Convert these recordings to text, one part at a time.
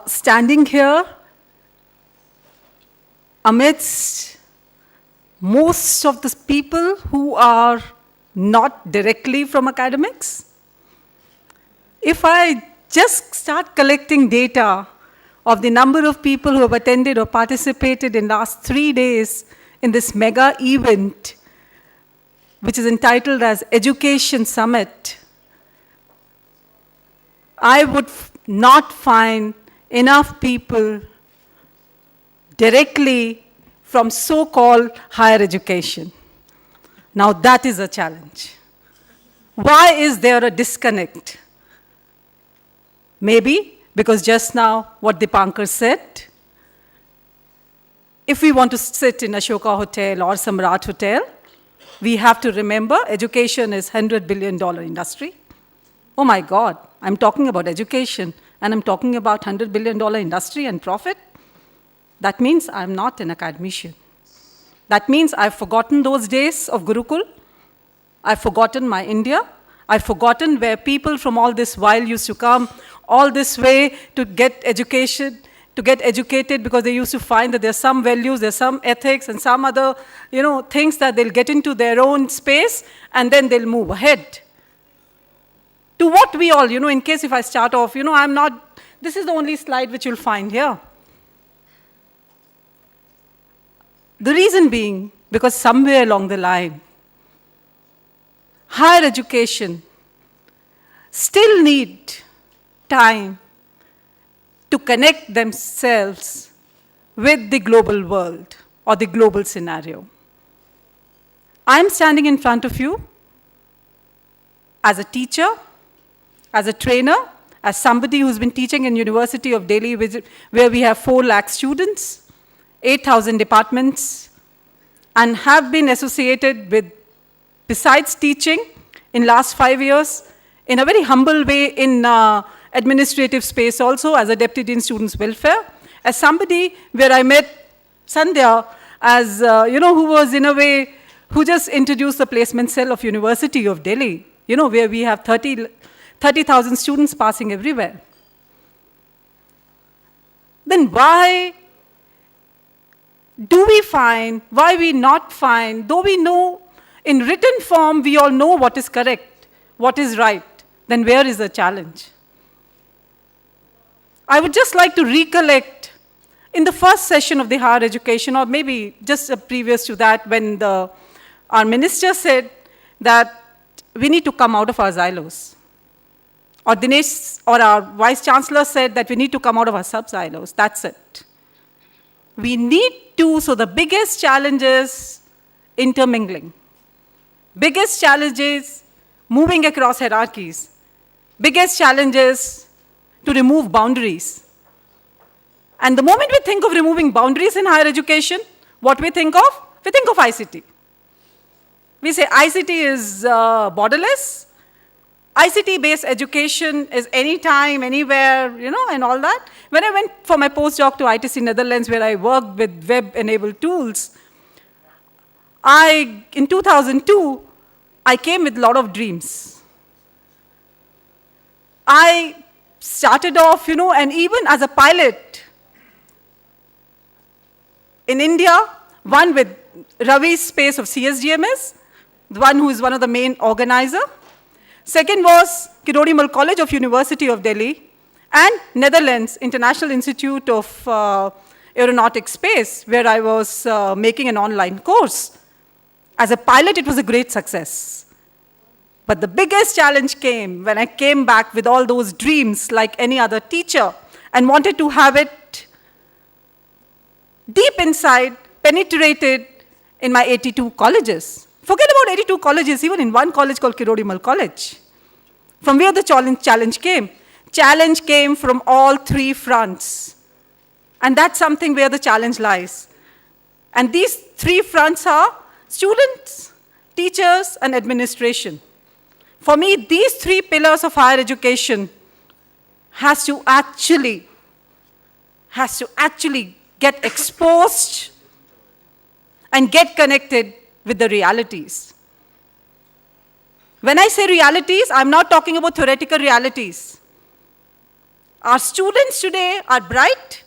standing here amidst most of the people who are not directly from academics. If I just start collecting data of the number of people who have attended or participated in last 3 days in this mega event, which is entitled as Education Summit, I would not find enough people directly from so-called higher education. Now that is a challenge. Why is there a disconnect? Maybe because just now what Dipankar said, if we want to sit in Ashoka Hotel or Samrat Hotel, we have to remember education is $100 billion industry. Oh my God, I'm talking about education and I'm talking about $100 billion industry and profit. That means I'm not an academician. That means I've forgotten those days of Gurukul. I've forgotten my India. I've forgotten where people from all this while used to come all this way to get education, to get educated because they used to find that there's some values, there's some ethics and some other, things that they'll get into their own space and then they'll move ahead. To what we all, in case if I start off, this is the only slide which you'll find here. The reason being, because somewhere along the line, higher education still need time to connect themselves with the global world or the global scenario. I'm standing in front of you as a teacher, as a trainer, as somebody who's been teaching in University of Delhi, where we have 4 lakh students, 8,000 departments, and have been associated with, besides teaching, in last 5 years, in a very humble way in administrative space also, as a deputy in students' welfare, as somebody where I met Sandhya as, who was in a way, who just introduced the placement cell of University of Delhi, where we have 30,000 students passing everywhere. Then why we not find, though we know in written form, we all know what is correct, what is right, then where is the challenge? I would just like to recollect in the first session of the higher education, or maybe just previous to that, when our minister said that we need to come out of our silos. Or Dinesh, or our vice chancellor said that we need to come out of our sub-silos. That's it. We need to, so the biggest challenge is intermingling. Biggest challenge is moving across hierarchies. Biggest challenge is to remove boundaries. And the moment we think of removing boundaries in higher education, what we think of? We think of ICT. We say ICT is borderless. ICT-based education is anytime, anywhere, and all that. When I went for my postdoc to ITC Netherlands, where I worked with web-enabled tools, in 2002, I came with a lot of dreams. I started off, and even as a pilot in India, one with Ravi's space of CSDMS, the one who is one of the main organizer. Second was Kirodimal College of University of Delhi, and Netherlands International Institute of Aeronautics Space, where I was making an online course. As a pilot, it was a great success. But the biggest challenge came when I came back with all those dreams like any other teacher and wanted to have it deep inside, penetrated in my 82 colleges. Forget about 82 colleges, even in one college called Kirodimal College. From where the challenge came? Challenge came from all 3 fronts. And that's something where the challenge lies. And these 3 fronts are students, teachers, and administration. For me, these 3 pillars of higher education has to actually get exposed and get connected with the realities. When I say realities, I'm not talking about theoretical realities. Our students today are bright.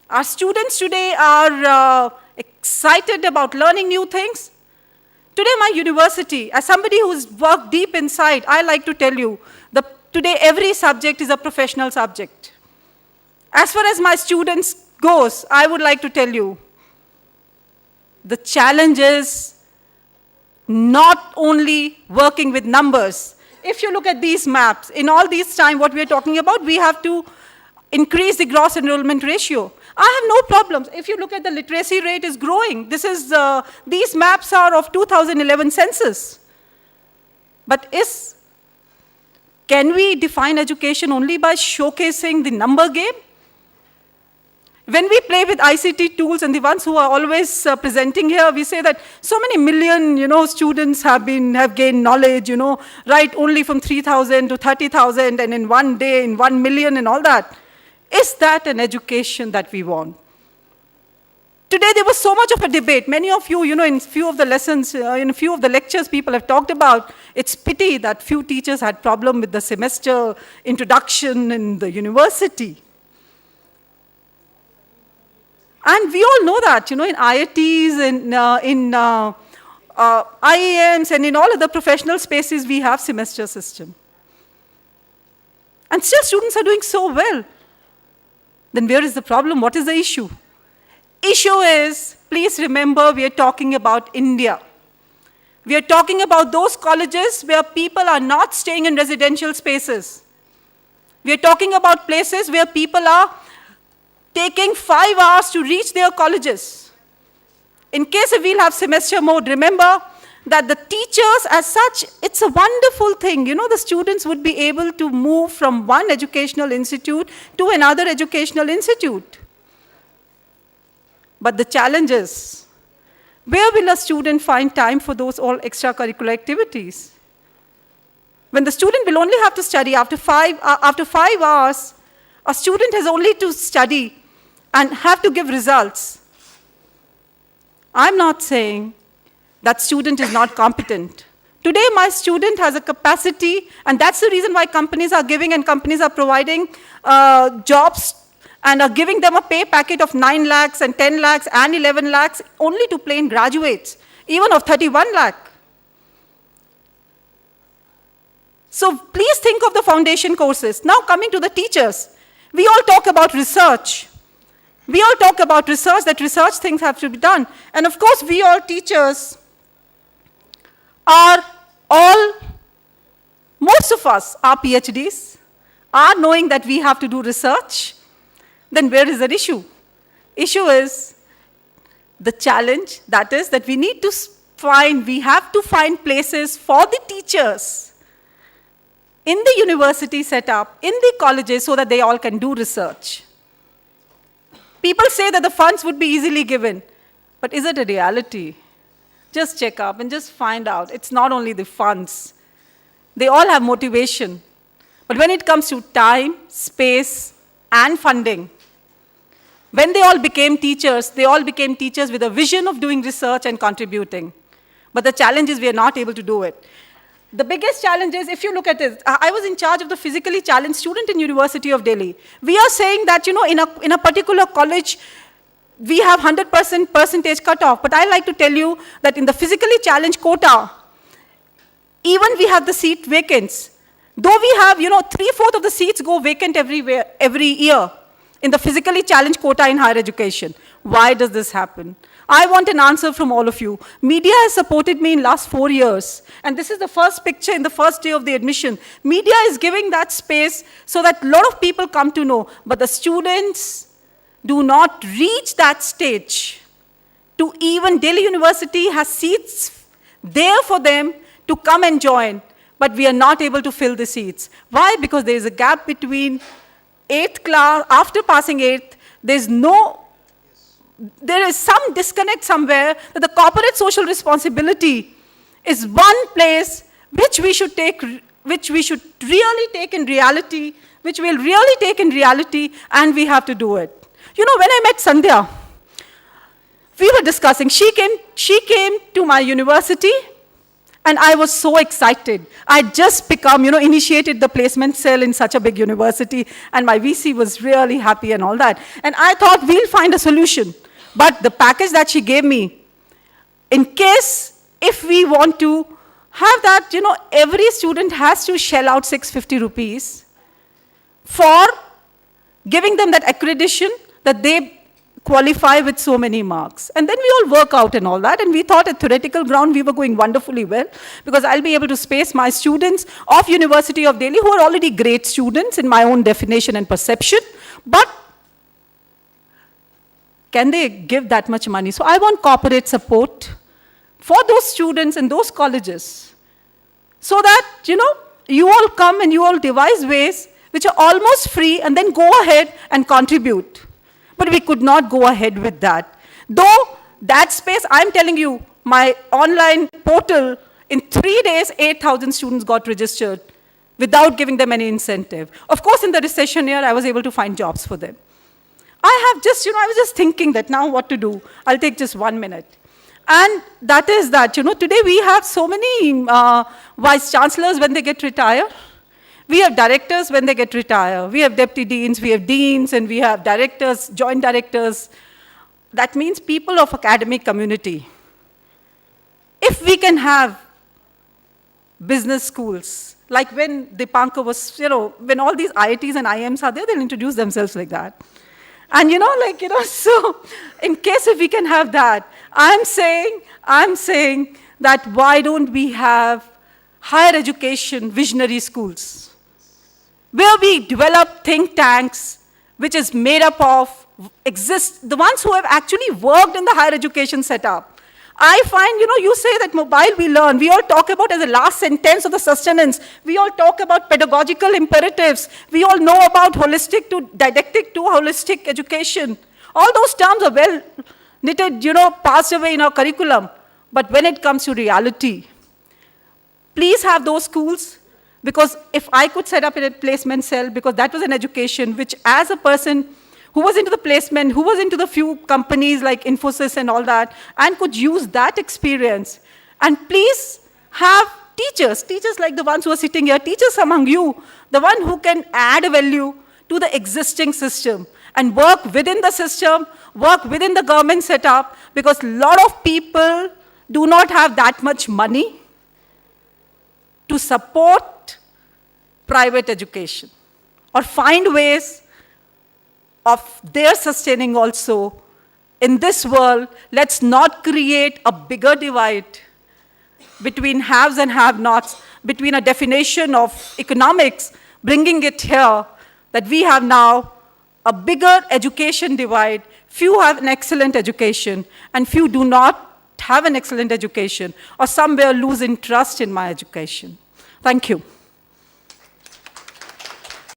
Our students today are excited about learning new things. Today, my university, as somebody who's worked deep inside, I like to tell you, today every subject is a professional subject. As far as my students goes, I would like to tell you, the challenge is not only working with numbers. If you look at these maps, in all this time, what we are talking about, we have to increase the gross enrollment ratio. I have no problems. If you look at the literacy rate is growing. These maps are of 2011 census. But can we define education only by showcasing the number game? When we play with ICT tools, and the ones who are always presenting here, we say that so many million, students have gained knowledge, right, only from 3,000 to 30,000, and in one day, in 1 million, and all that. Is that an education that we want? Today, there was so much of a debate. Many of you, in few of the lessons, in a few of the lectures, people have talked about, it's pity that few teachers had problem with the semester introduction in the university. And we all know that, in IITs, in IIMs, and in all other professional spaces, we have semester system. And still students are doing so well. Then where is the problem? What is the issue? Issue is, please remember, we are talking about India. We are talking about those colleges where people are not staying in residential spaces. We are talking about places where people are taking 5 hours to reach their colleges. In case if we'll have semester mode, remember that the teachers as such, it's a wonderful thing. The students would be able to move from one educational institute to another educational institute. But the challenge is, where will a student find time for those all extracurricular activities? When the student will only have to study after 5 hours, a student has only to study and have to give results. I'm not saying that student is not competent. Today, my student has a capacity, and that's the reason why companies are giving and companies are providing jobs and are giving them a pay packet of 9 lakhs and 10 lakhs and 11 lakhs only to plain graduates, even of 31 lakh. So please think of the foundation courses. Now coming to the teachers, we all talk about research. We all talk about research, that research things have to be done. And of course, we all teachers are all, most of us are PhDs, are knowing that we have to do research. Then where is the issue? Issue is the challenge, that is that we have to find places for the teachers in the university setup, in the colleges, so that they all can do research. People say that the funds would be easily given, but is it a reality? Just check up and just find out. It's not only the funds. They all have motivation. But when it comes to time, space, and funding, when they all became teachers with a vision of doing research and contributing. But the challenge is we are not able to do it. The biggest challenge is, if you look at it, I was in charge of the physically challenged student in University of Delhi. We are saying that, in a particular college, we have 100% percentage cutoff. But I like to tell you that in the physically challenged quota, even we have the seat vacants. Though we have, 3/4 of the seats go vacant every year in the physically challenged quota in higher education. Why does this happen? I want an answer from all of you. Media has supported me in last 4 years. And this is the first picture in the first day of the admission. Media is giving that space so that a lot of people come to know. But the students do not reach that stage. To even Delhi University has seats there for them to come and join. But we are not able to fill the seats. Why? Because there is a gap between 8th class, after passing 8th, there is some disconnect somewhere that the corporate social responsibility is one place which we should really take in reality, which we'll really take in reality, and we have to do it. When I met Sandhya, we were discussing. She came to my university, And I was so excited. I'd just become, initiated the placement cell in such a big university, and my VC was really happy and all that. And I thought, we'll find a solution. But the package that she gave me, in case if we want to have that, every student has to shell out 650 rupees for giving them that accreditation that they qualify with so many marks. And then we all work out and all that, and we thought at theoretical ground we were going wonderfully well, because I'll be able to space my students of University of Delhi who are already great students in my own definition and perception, but can they give that much money? So I want corporate support for those students in those colleges, so that, you all come and you all devise ways which are almost free, and then go ahead and contribute. But we could not go ahead with that. Though that space, I'm telling you, my online portal, in 3 days, 8,000 students got registered without giving them any incentive. Of course, in the recession year, I was able to find jobs for them. I was just thinking that now what to do. I'll take just 1 minute. And that is that, today we have so many vice chancellors when they get retired. We have directors when they get retired. We have deputy deans, we have deans, and we have directors, joint directors. That means people of academic community. If we can have business schools, like when Dipankar was, when all these IITs and IIMs are there, they'll introduce themselves like that. And so in case if we can have that, I'm saying that why don't we have higher education visionary schools, where we develop think tanks, which is made up of, the ones who have actually worked in the higher education setup. I find, you say that mobile we learn. We all talk about as the last sentence of the sustenance. We all talk about pedagogical imperatives. We all know about holistic to didactic to holistic education. All those terms are well knitted, passed away in our curriculum. But when it comes to reality, please have those schools. Because if I could set up a placement cell, because that was an education which, as a person who was into the placement, who was into the few companies like Infosys and all that, and could use that experience, and please have teachers like the ones who are sitting here, teachers among you, the one who can add value to the existing system, and work within the system, work within the government setup, because a lot of people do not have that much money to support private education, or find ways of their sustaining also. In this world, let's not create a bigger divide between haves and have-nots, between a definition of economics, bringing it here, that we have now a bigger education divide. Few have an excellent education, and few do not have an excellent education, or somewhere lose interest in my education. Thank you.